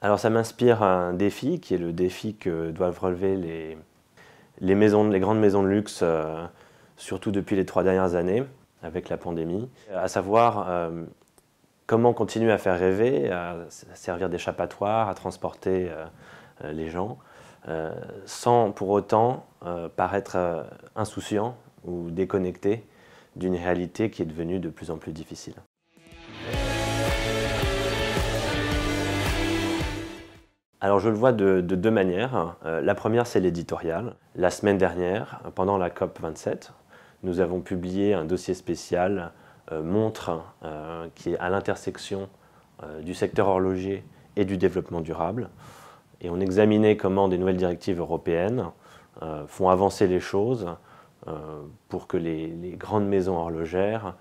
Alors ça m'inspire un défi qui est le défi que doivent relever les grandes maisons de luxe, surtout depuis les 3 dernières années avec la pandémie, à savoir comment continuer à faire rêver, à servir d'échappatoire, à transporter les gens, sans pour autant paraître insouciant ou déconnecté d'une réalité qui est devenue de plus en plus difficile. Alors je le vois de 2 manières. La première, c'est l'éditorial. La semaine dernière, pendant la COP27, nous avons publié un dossier spécial montre qui est à l'intersection du secteur horloger et du développement durable. Et on examinait comment des nouvelles directives européennes font avancer les choses pour que les grandes maisons horlogères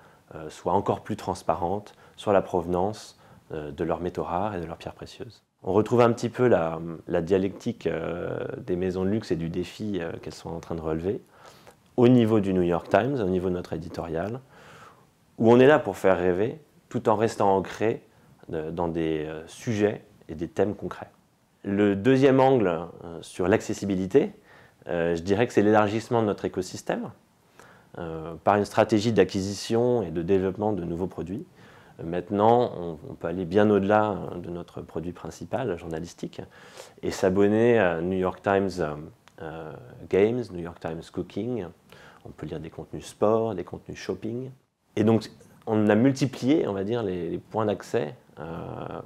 soient encore plus transparentes sur la provenance de leurs métaux rares et de leurs pierres précieuses. On retrouve un petit peu la dialectique des maisons de luxe et du défi qu'elles sont en train de relever au niveau du New York Times, au niveau de notre éditorial, où on est là pour faire rêver tout en restant ancré dans des sujets et des thèmes concrets. Le deuxième angle sur l'accessibilité, je dirais que c'est l'élargissement de notre écosystème par une stratégie d'acquisition et de développement de nouveaux produits. Maintenant, on peut aller bien au-delà de notre produit principal, journalistique, et s'abonner à New York Times Games, New York Times Cooking. On peut lire des contenus sport, des contenus shopping. Et donc, on a multiplié, on va dire, les points d'accès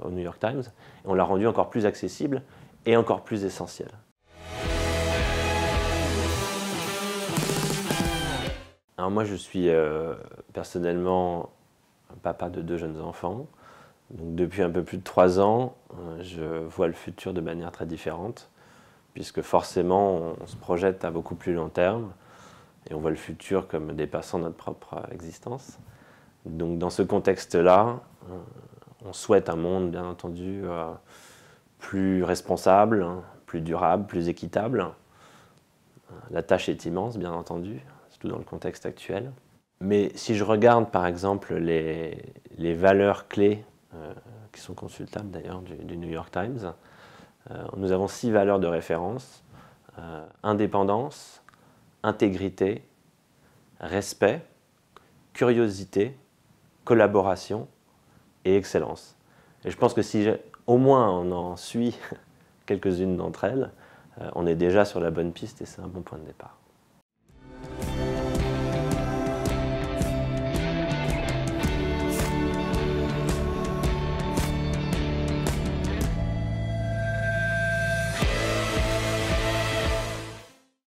au New York Times, et on l'a rendu encore plus accessible et encore plus essentiel. Alors moi, je suis personnellement papa de 2 jeunes enfants. Donc depuis un peu plus de 3 ans, je vois le futur de manière très différente, puisque forcément, on se projette à beaucoup plus long terme, et on voit le futur comme dépassant notre propre existence. Donc dans ce contexte-là, on souhaite un monde, bien entendu, plus responsable, plus durable, plus équitable. La tâche est immense, bien entendu, surtout dans le contexte actuel. Mais si je regarde par exemple les valeurs clés qui sont consultables d'ailleurs du New York Times, nous avons 6 valeurs de référence: indépendance, intégrité, respect, curiosité, collaboration et excellence. Et je pense que si au moins on en suit quelques-unes d'entre elles, on est déjà sur la bonne piste et c'est un bon point de départ.